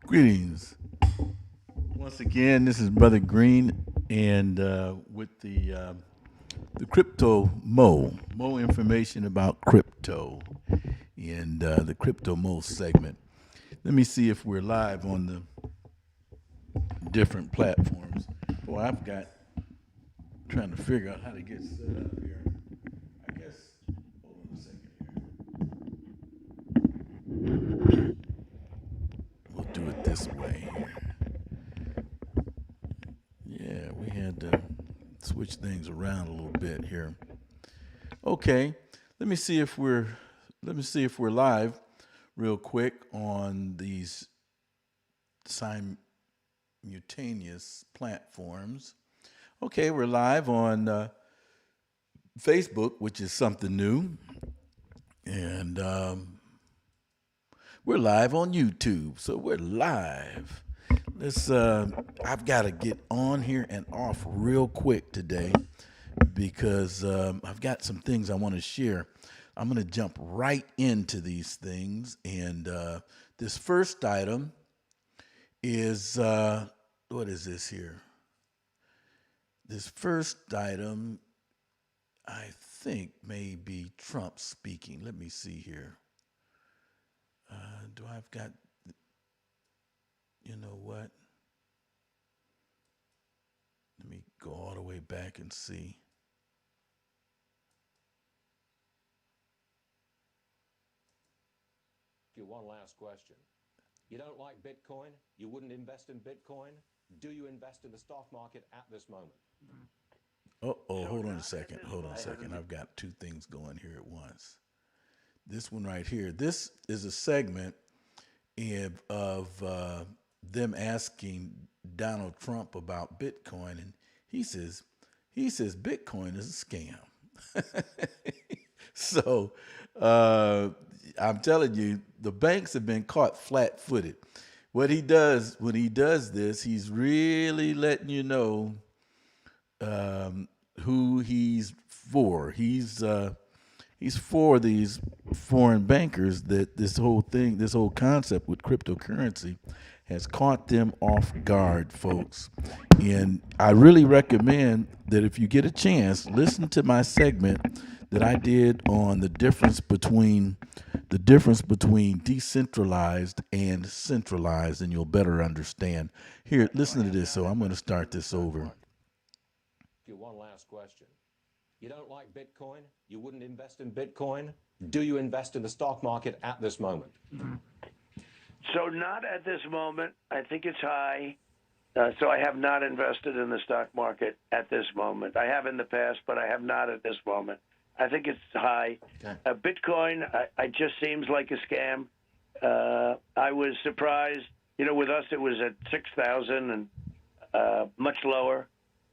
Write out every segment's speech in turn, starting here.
Greetings. Once again, this is Brother Green, and with the crypto Mo information about crypto, and the crypto Mo segment. Let me see if we're live on the different platforms. Boy, I've got trying to figure out how to get set up here. I guess. Hold on a second here. We'll do it this way here. Yeah, we had to switch things around a little bit here. Okay, let me see if we're let me see if we're live real quick on these simultaneous platforms. Okay, we're live on Facebook, which is something new, and we're live on YouTube. So we're live. Let's. I've got to get on here and off real quick today because I've got some things I want to share. I'm going to jump right into these things, and this first item is what is this here? This first item, I think, may be Trump speaking. Let me see here. Do I've got? You know what? Let me go all the way back and see. One last question. You don't like Bitcoin? You wouldn't invest in Bitcoin? Do you invest in the stock market at this moment? Hold on a second. Hold on a second. I've got two things going here at once. This one right here. This is a segment of them asking Donald Trump about Bitcoin, and he says Bitcoin is a scam. So I'm telling you, the banks have been caught flat-footed. What he does when he does this, he's really letting you know who he's for. He's for these foreign bankers that this whole concept with cryptocurrency has caught them off guard, folks. And I really recommend that if you get a chance, listen to my segment that I did on the difference between decentralized and centralized, and you'll better understand. Here, listen to this. So I'm going to start this over. One last question. You don't like Bitcoin? You wouldn't invest in Bitcoin? Do you invest in the stock market at this moment? So not at this moment. I think it's high. So I have not invested in the stock market at this moment. I have in the past, but I have not at this moment. I think it's high. Okay. Bitcoin, I just seems like a scam. I was surprised. You know, with us it was at 6,000 and much lower.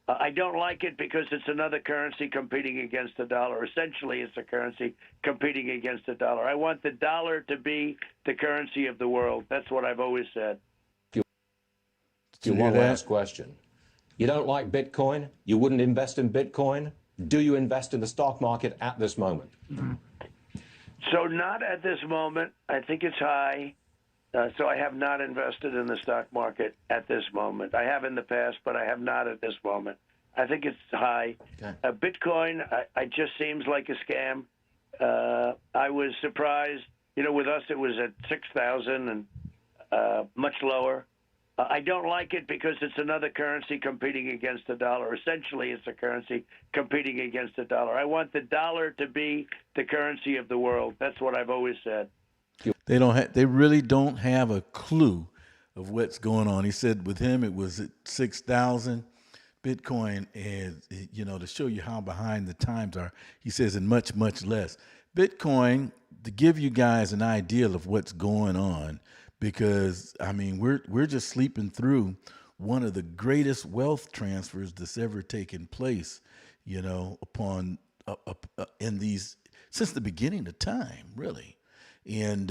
I don't like it because it's another currency competing against the dollar. Essentially, it's a currency competing against the dollar. I want the dollar to be the currency of the world. That's what I've always said. One last question. You don't like Bitcoin? You wouldn't invest in Bitcoin? Do you invest in the stock market at this moment? So not at this moment. I think it's high. So I have not invested in the stock market at this moment. I have in the past, but I have not at this moment. I think it's high. Okay. Bitcoin, I just seems like a scam. I was surprised. You know, with us it was at 6,000 and much lower. I don't like it because it's another currency competing against the dollar. Essentially, it's a currency competing against the dollar. I want the dollar to be the currency of the world. That's what I've always said. They really don't have a clue of what's going on. He said with him it was at 6,000. Bitcoin is, to show you how behind the times are. He says in much, much less. Bitcoin, to give you guys an idea of what's going on, because I mean we're just sleeping through one of the greatest wealth transfers that's ever taken place, upon in these since the beginning of time, really. And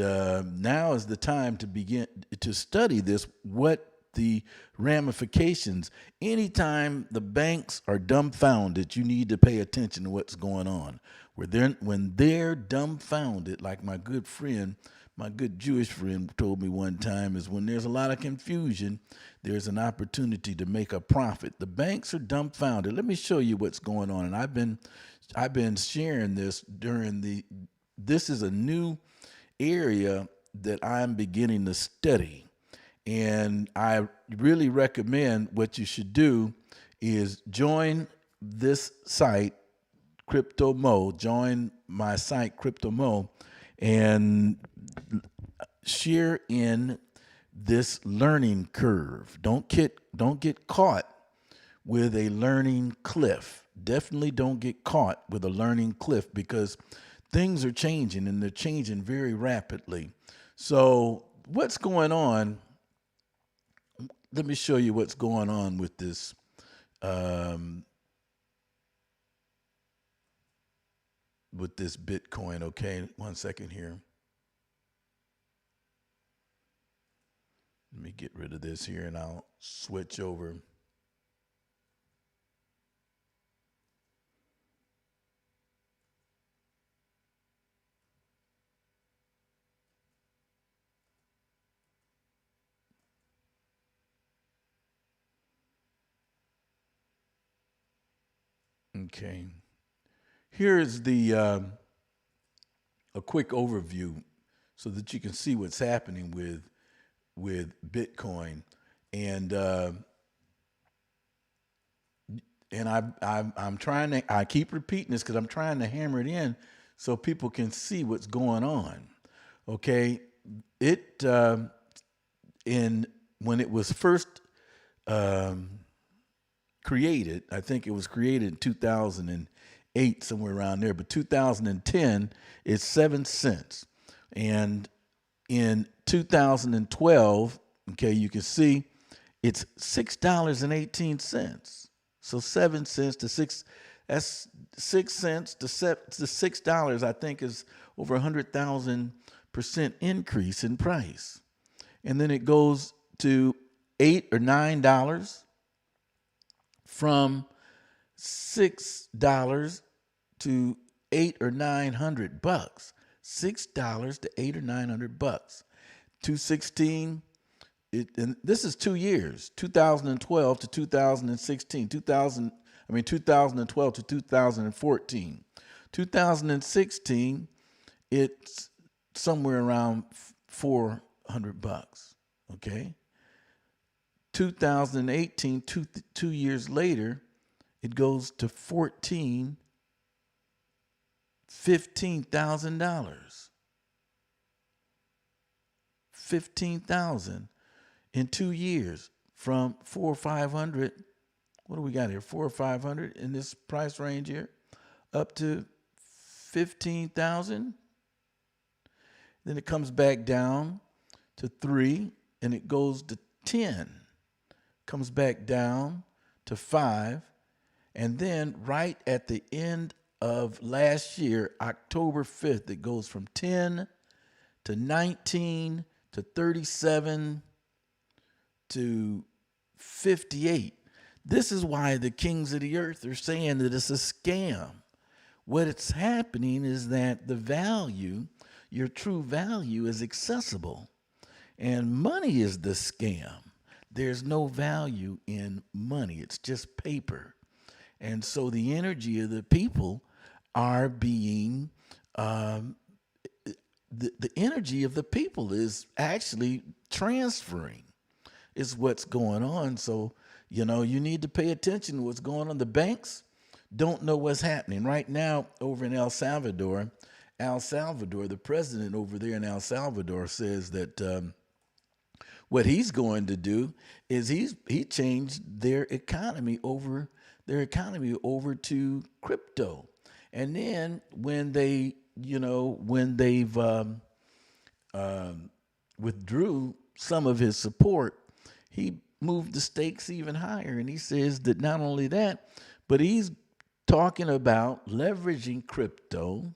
now is the time to begin to study this, what the ramifications. Anytime the banks are dumbfounded, you need to pay attention to what's going on. when they're dumbfounded, like my good friend, my good Jewish friend told me one time, is when there's a lot of confusion, there's an opportunity to make a profit. The banks are dumbfounded. Let me show you what's going on. And I've been sharing this this is a new area that I'm beginning to study. And I really recommend what you should do is join this site, CryptoMo. Join my site, CryptoMo, and share in this learning curve. Don't get caught with a learning cliff. Definitely don't get caught with a learning cliff, because things are changing, and they're changing very rapidly. So what's going on? Let me show you what's going on with this. With this Bitcoin. Okay, 1 second here. Let me get rid of this here, and I'll switch over. Okay. Here's a quick overview so that you can see what's happening with Bitcoin, and I'm trying to, I keep repeating this because I'm trying to hammer it in so people can see what's going on. Okay, it in when it was first created, I think it was created in 2008, somewhere around there, but 2010 is 7 cents. And in 2012, okay, you can see it's $6.18. So 7 cents to six, that's 6 cents to $6, I think, is over 100,000% increase in price. And then it goes to $8 or $9, from $6 to $800 or $900. $6 to $800 or $900. 216. And this is 2 years, 2012 to 2016, 2012 to 2014. 2016, it's somewhere around $400. Okay. 2018, 2 years later, it goes to $15,000. $15,000 in 2 years, from 400 or 500. What do we got here? 400 or 500 in this price range here, up to 15,000. Then it comes back down to 3, and it goes to 10. Comes back down to 5, and then right at the end of last year, October 5th, it goes from 10 to 19 to 37 to 58. This is why the kings of the earth are saying that it's a scam. What it's happening is that the value, your true value, is accessible, and money is the scam. There's no value in money. It's just paper. And so the energy of the people are being, the energy of the people is actually transferring, is what's going on. So, you need to pay attention to what's going on. The banks don't know what's happening. Right now, over in El Salvador, the president over there in El Salvador says that what he's going to do is he changed their economy over to crypto. And then when they've withdrew some of his support, he moved the stakes even higher. And he says that not only that, but he's talking about leveraging crypto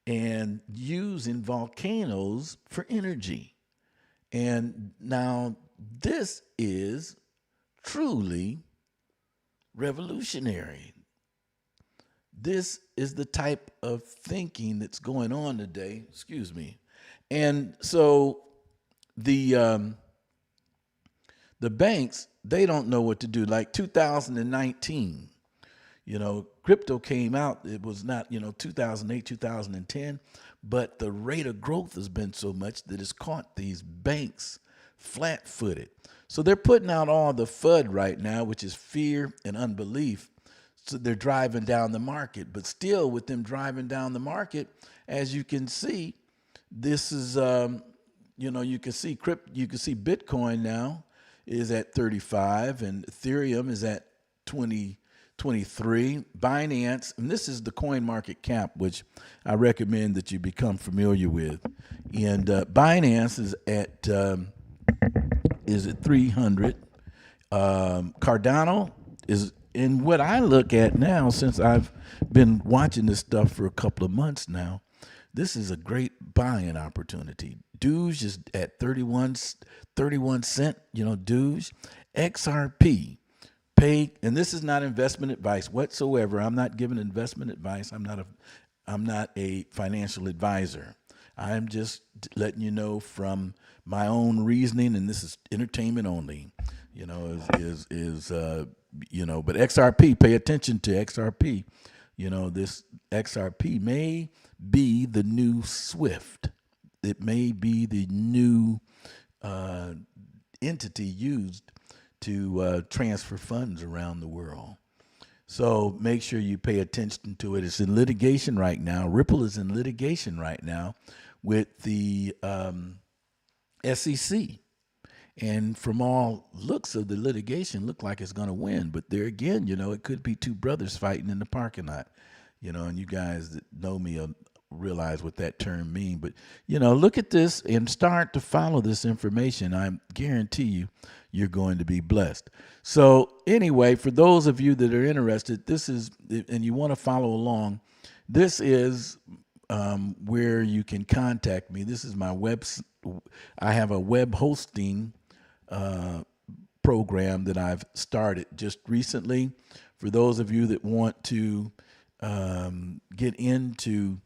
and using volcanoes for energy. And now this is truly revolutionary. This is the type of thinking that's going on today. Excuse me. And so the um, the banks, they don't know what to do. Like 2019, crypto came out. It was not, 2008, 2010, but the rate of growth has been so much that it's caught these banks flat footed. So they're putting out all the FUD right now, which is fear and unbelief. So they're driving down the market. But still, with them driving down the market, as you can see, this is, you can see Bitcoin now is at 35 and Ethereum is at 23. Binance, and this is the coin market cap, which I recommend that you become familiar with. And Binance is at 300. Cardano is, in what I look at now, since I've been watching this stuff for a couple of months now, this is a great buying opportunity. Doge is at 31 cent, Doge. XRP, and this is not investment advice whatsoever. I'm not giving investment advice. I'm not a financial advisor. I'm just letting you know from my own reasoning, and this is entertainment only. But XRP, pay attention to XRP. This XRP may be the new Swift. It may be the new entity used to transfer funds around the world. So make sure you pay attention to it. It's in litigation right now. Ripple is in litigation right now with the SEC. And from all looks of the litigation, look like it's going to win. But there again, it could be two brothers fighting in the parking lot. And you guys that know me realize what that term means. But, look at this and start to follow this information. I guarantee you're going to be blessed. So anyway, for those of you that are interested, this is, and you want to follow along, this is where you can contact me. This is my I have a web hosting program that I've started just recently. For those of you that want to get into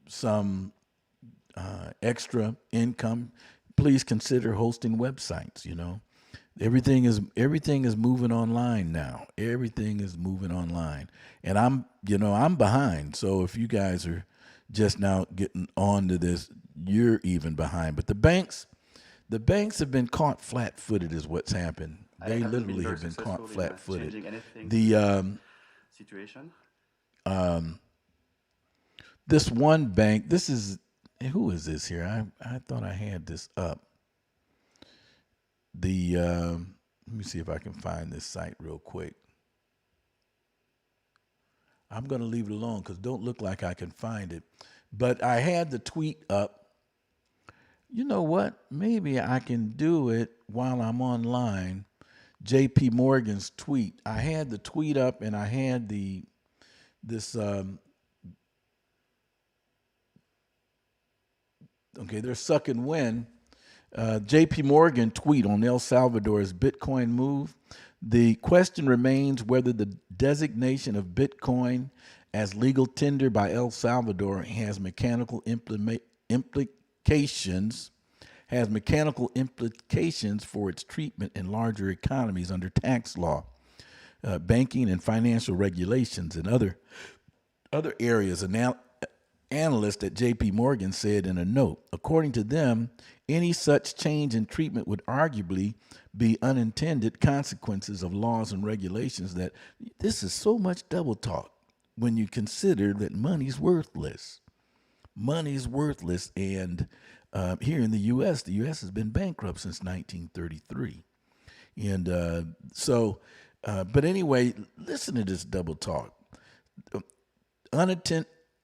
some extra income, please consider hosting websites. Everything is moving online now. Everything is moving online, and I'm behind. So if you guys are just now getting onto this, you're even behind. But the banks have been caught flat-footed, is what's happened. They literally have been caught flat-footed. The situation. This one bank. Who is this here? I thought I had this up. Let me see if I can find this site real quick. I'm going to leave it alone because don't look like I can find it. But I had the tweet up. You know what? Maybe I can do it while I'm online. JP Morgan's tweet. I had the tweet up and I had they're sucking wind. JP Morgan tweet on El Salvador's Bitcoin move. The question remains whether the designation of Bitcoin as legal tender by El Salvador has mechanical implications for its treatment in larger economies under tax law, banking and financial regulations, and other areas. Analyst at JP Morgan said in a note, according to them, any such change in treatment would arguably be unintended consequences of laws and regulations. That this is so much double talk when you consider that money's worthless. Money's worthless. And here in the U.S., the U.S. has been bankrupt since 1933. And but anyway, listen to this double talk.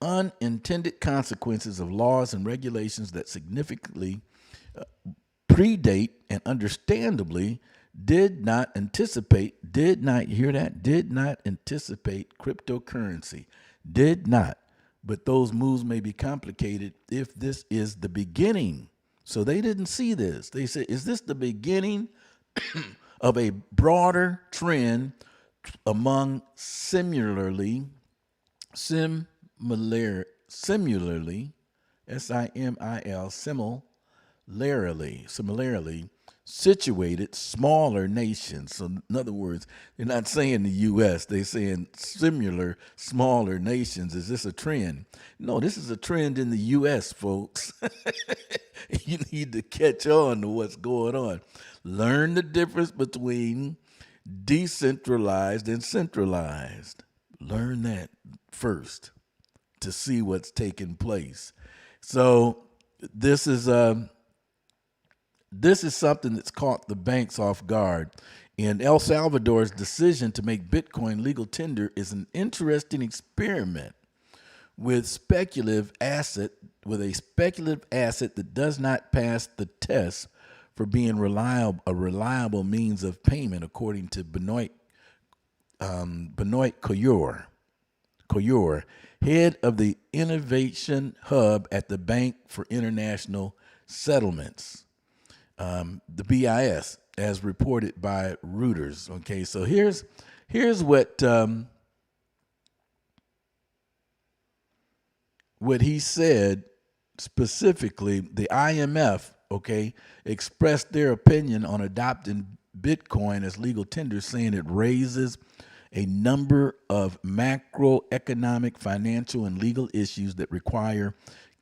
Unintended consequences of laws and regulations that significantly predate and understandably did not anticipate cryptocurrency. Did not. But those moves may be complicated if this is the beginning. So they didn't see this. They said, is this the beginning of a broader trend among similarly Similarly, similarly situated smaller nations. So, in other words, they're not saying the U.S., they're saying similar smaller nations. Is this a trend? No, this is a trend in the U.S., folks. You need to catch on to what's going on. Learn the difference between decentralized and centralized. Learn that first to see what's taking place. So this is this is something that's caught the banks off guard. And El Salvador's decision to make Bitcoin legal tender is an interesting experiment with a speculative asset that does not pass the test for being a reliable means of payment, according to Benoit Coyor, head of the Innovation Hub at the Bank for International Settlements, the BIS, as reported by Reuters. Okay, so here's what he said specifically. The IMF, okay, expressed their opinion on adopting Bitcoin as legal tender, saying it raises a number of macroeconomic, financial, and legal issues that require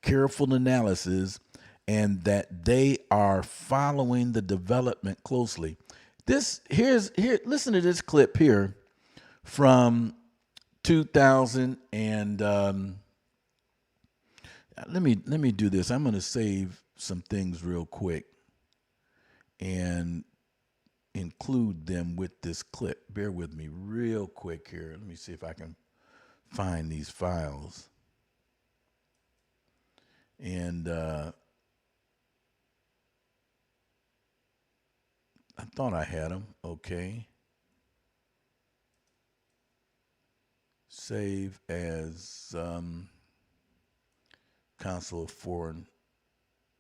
careful analysis and that they are following the development closely. Listen to this clip here from 2000 and let me do this. I'm going to save some things real quick and include them with this clip. Bear with me real quick here. Let me see if I can find these files. And I thought I had them. Okay. Save as Council of Foreign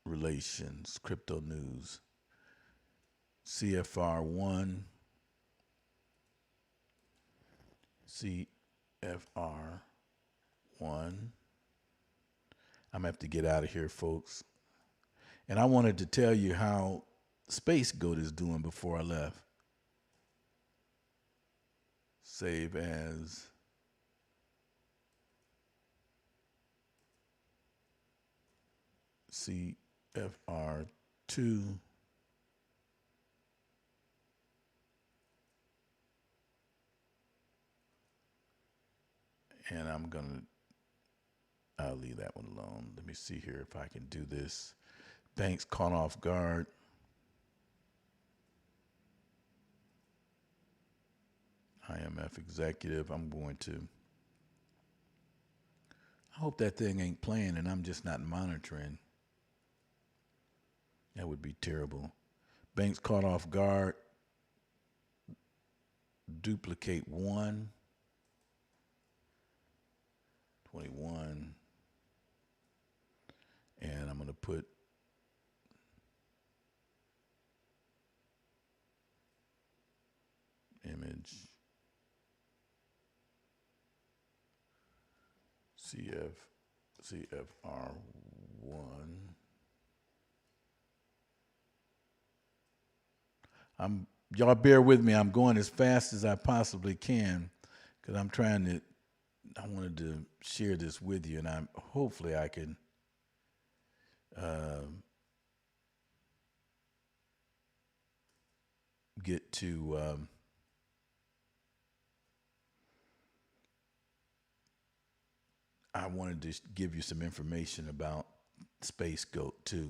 Relations, Crypto News, CFR 1, CFR 1. I'm going to have to get out of here, folks. And I wanted to tell you how Spacegoat is doing before I left. Save as CFR 2. And I'll leave that one alone. Let me see here if I can do this. Banks caught off guard. IMF executive. I hope that thing ain't playing and I'm just not monitoring. That would be terrible. Banks caught off guard. Duplicate 1. 21. And I'm going to put image CFR 1. Y'all bear with me. I'm going as fast as I possibly can because I wanted to share this with you, and hopefully I can get to I wanted to give you some information about Spacegoat too.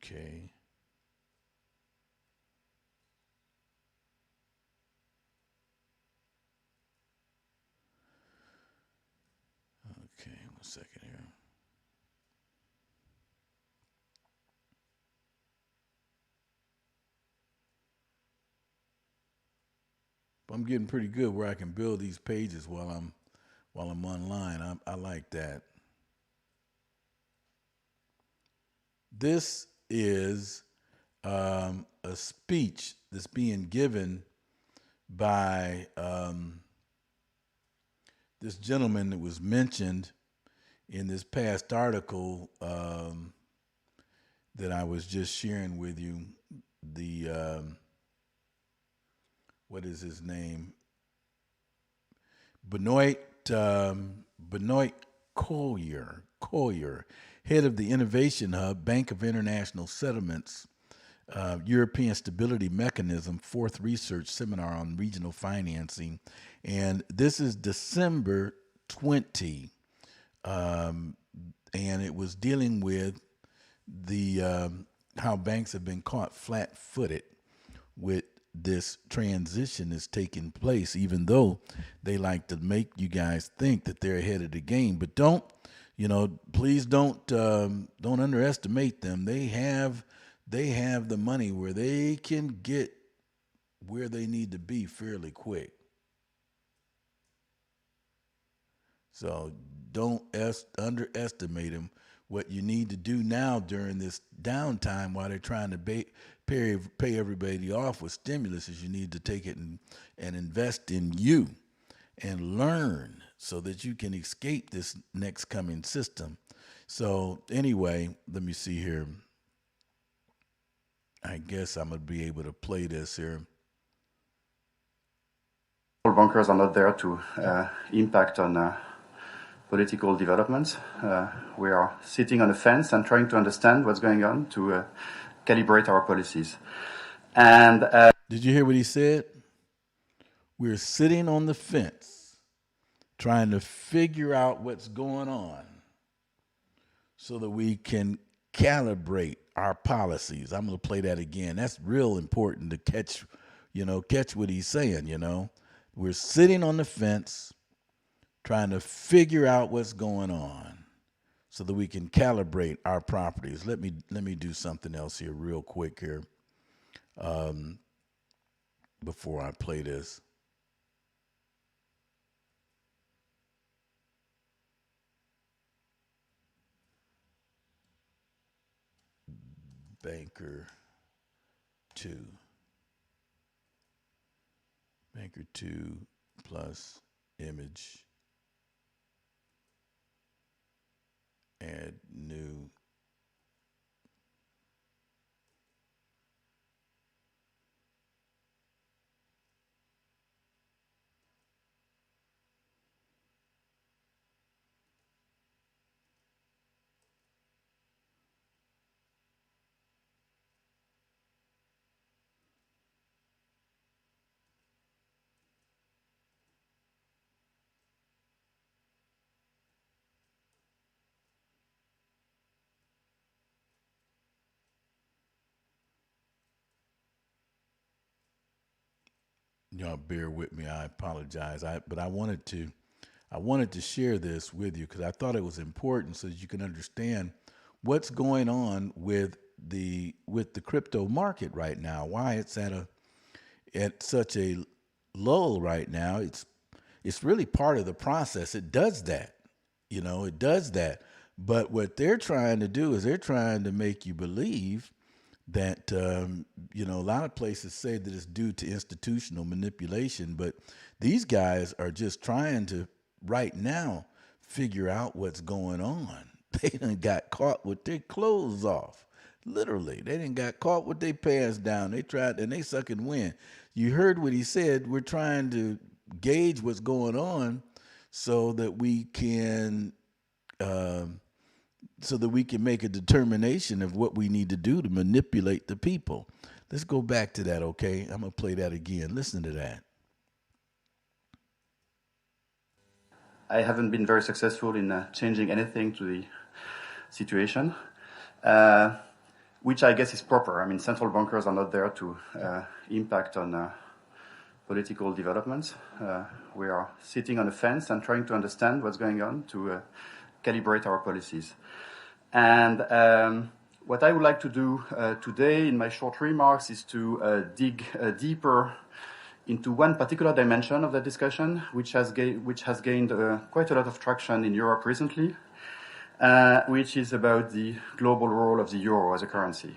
Okay. Okay, 1 second here. But I'm getting pretty good where I can build these pages while I'm online. I like that. This is a speech that's being given by this gentleman that was mentioned in this past article that I was just sharing with you. The what is his name? Benoit Collier, head of the Innovation Hub, Bank of International Settlements, European Stability Mechanism, fourth research seminar on regional financing. And this is December 20. And it was dealing with the how banks have been caught flat-footed with this transition is taking place, even though they like to make you guys think that they're ahead of the game. But don't, please don't underestimate them. They have the money where they can get where they need to be fairly quick. So don't underestimate them. What you need to do now during this downtime while they're trying to pay everybody off with stimulus is you need to take it and invest in you and learn so that you can escape this next coming system. So anyway, let me see here. I guess I'm going to be able to play this here. Bankers are not there to impact on political developments. We are sitting on a fence and trying to understand what's going on to calibrate our policies. And did you hear what he said? We're sitting on the fence trying to figure out what's going on so that we can calibrate our policies. I'm going to play that again. That's real important to catch what he's saying, We're sitting on the fence trying to figure out what's going on so that we can calibrate our properties. Let me do something else here real quick here before I play this. Banker 2 plus image, add new. Y'all bear with me. I apologize. But I wanted to share this with you because I thought it was important so that you can understand what's going on with the crypto market right now. Why it's at such a lull right now. It's really part of the process. It does that. It does that. But what they're trying to do is they're trying to make you believe that, a lot of places say that it's due to institutional manipulation, but these guys are just trying to, right now, figure out what's going on. They done got caught with their clothes off. Literally, they done got caught with their pants down. They tried, and they sucking wind. You heard what he said. We're trying to gauge what's going on so that we can make a determination of what we need to do to manipulate the people. Let's go back to that, okay? I'm going to play that again. Listen to that. I haven't been very successful in changing anything to the situation, which I guess is proper. I mean, central bankers are not there to impact on political developments. We are sitting on a fence and trying to understand what's going on to calibrate our policies. And what I would like to do today in my short remarks is to dig deeper into one particular dimension of the discussion, which has gained quite a lot of traction in Europe recently, which is about the global role of the euro as a currency.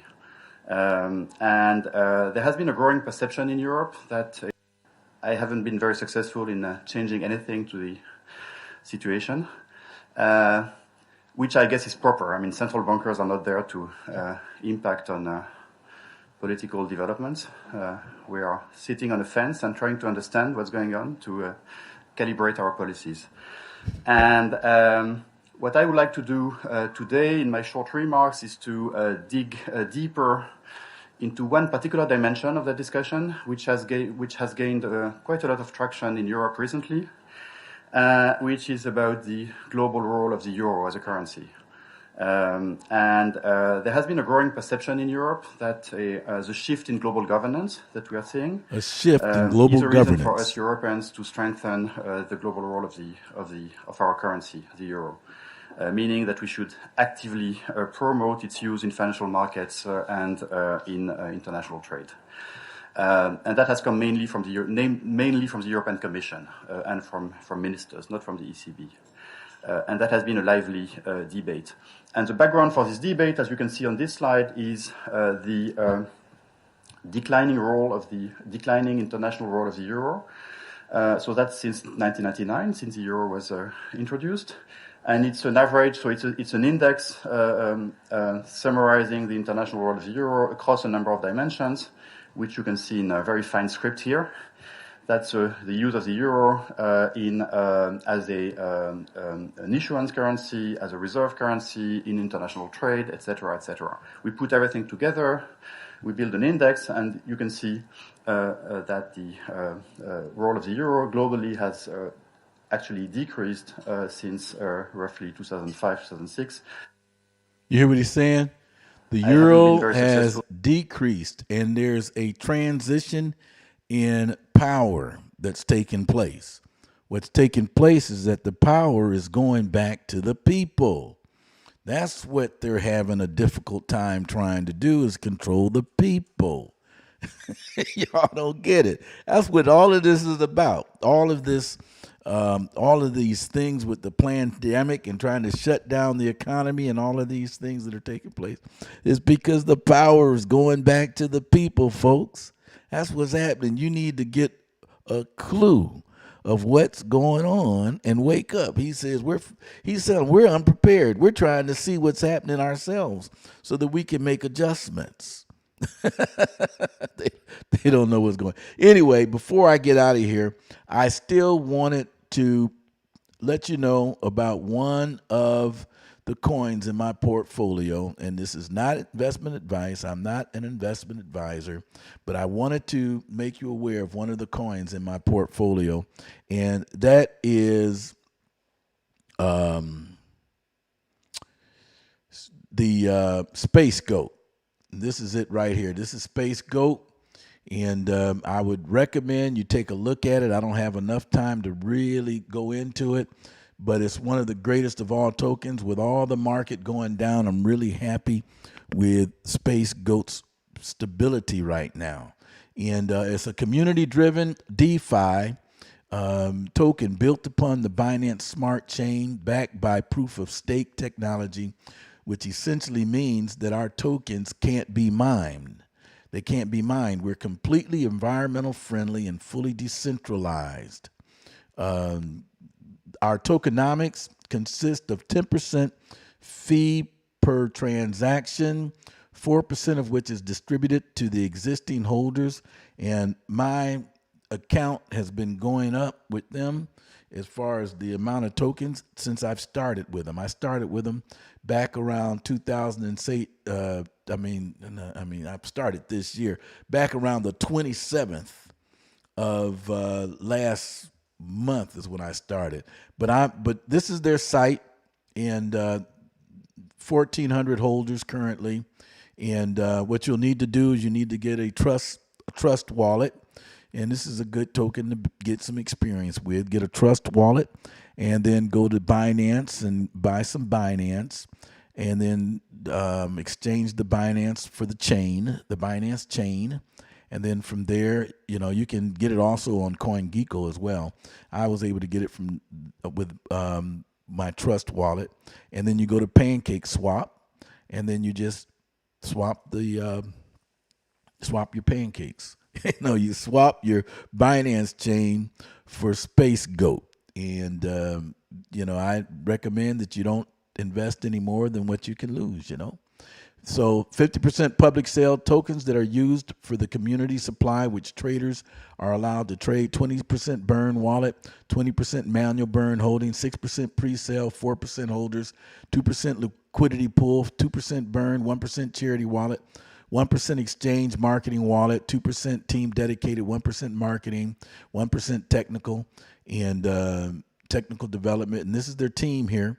And there has been a growing perception in Europe that I haven't been very successful in changing anything to the situation, which I guess is proper. I mean, central bankers are not there to impact on political developments. We are sitting on a fence and trying to understand what's going on to calibrate our policies. And what I would like to do today in my short remarks is to dig deeper into one particular dimension of the discussion, which has gained quite a lot of traction in Europe recently, which is about the global role of the euro as a currency. There has been a growing perception in Europe that the shift in global governance that we are seeing A shift in global is a reason for governance. us Europeans to strengthen the global role of our currency, the euro. Meaning that we should actively promote its use in financial markets and in international trade. And that has come mainly from the European Commission and from ministers, not from the ECB. And that has been a lively debate. And the background for this debate, as you can see on this slide, is the declining international role of the euro. So that's since 1999, since the euro was introduced. And it's an average, so it's an index summarizing the international role of the euro across a number of dimensions, which you can see in a very fine script here. That's the use of the euro as an issuance currency, as a reserve currency in international trade, etc., etc. We put everything together, we build an index, and you can see that the role of the euro globally has actually decreased since roughly 2005, 2006. You hear what he's saying? The I haven't been euro very has successful. decreased, and there's a transition in power that's taking place. What's taking place is that the power is going back to the people. That's what they're having a difficult time trying to do, is control the people. Y'all don't get it. That's what all of this is about. All of these things with the pandemic and trying to shut down the economy and all of these things that are taking place is because the power is going back to the people, folks. That's what's happening. You need to get a clue of what's going on and wake up. He said we're unprepared. We're trying to see what's happening ourselves so that we can make adjustments. they don't know what's going on. Anyway, before I get out of here, I still wanted to let you know about one of the coins in my portfolio. And this is not investment advice. I'm not an investment advisor, but I wanted to make you aware of one of the coins in my portfolio. And that is the Spacegoat. This is it right here. This is Spacegoat. And I would recommend you take a look at it. I don't have enough time to really go into it, but it's one of the greatest of all tokens. With all the market going down, I'm really happy with Spacegoat's stability right now. And it's a community-driven DeFi token built upon the Binance Smart Chain, backed by proof-of-stake technology, which essentially means that our tokens can't be mined. They can't be mined. We're completely environmental friendly and fully decentralized. Our tokenomics consist of 10% fee per transaction, 4% of which is distributed to the existing holders. And my account has been going up with them as far as the amount of tokens since I've started with them. I started with them back around 2008. I've started this year back around the 27th of last month is when I started. But this is their site, and 1,400 holders currently. And what you'll need to do is you need to get a trust wallet. And this is a good token to get some experience with. Get a trust wallet and then go to Binance and buy some Binance, and then exchange the Binance for the Binance chain. And then from there, you can get it also on CoinGecko as well. I was able to get it with my trust wallet. And then you go to Pancake Swap, and then you just swap your pancakes. You swap your Binance chain for Spacegoat. And, I recommend that you don't invest any more than what you can lose. So 50% public sale tokens that are used for the community supply, which traders are allowed to trade. 20% burn wallet, 20% manual burn holding, 6% pre-sale, 4% holders, 2% liquidity pool, 2% burn, 1% charity wallet, 1% exchange marketing wallet, 2% team dedicated, 1% marketing, 1% technical and technical development. And this is their team here.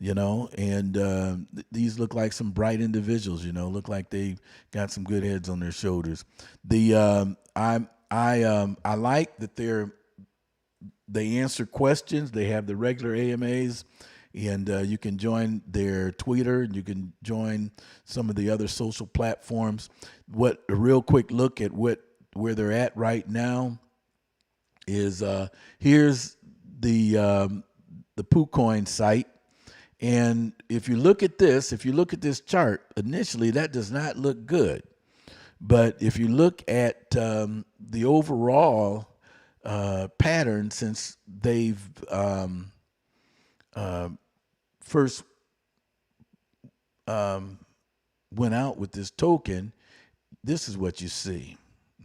And these look like some bright individuals. Look like they got some good heads on their shoulders. I like that they answer questions. They have the regular AMAs, and you can join their Twitter. You can join some of the other social platforms. A real quick look at where they're at right now is here's the PooCoin site. And if you look at this chart, initially that does not look good. But if you look at the overall pattern since they've first went out with this token, this is what you see.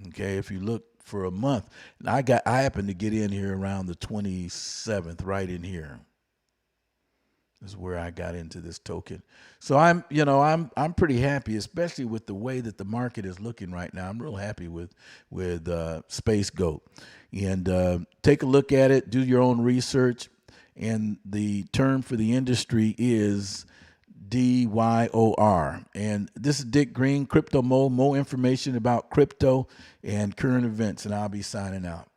Okay, if you look for a month, I happened to get in here around the 27th, right in here. Is where I got into this token. So I'm pretty happy, especially with the way that the market is looking right now. I'm real happy with Spacegoat. And take a look at it, do your own research. And the term for the industry is DYOR. And this is Dick Green, Crypto Mo. More information about crypto and current events, and I'll be signing out.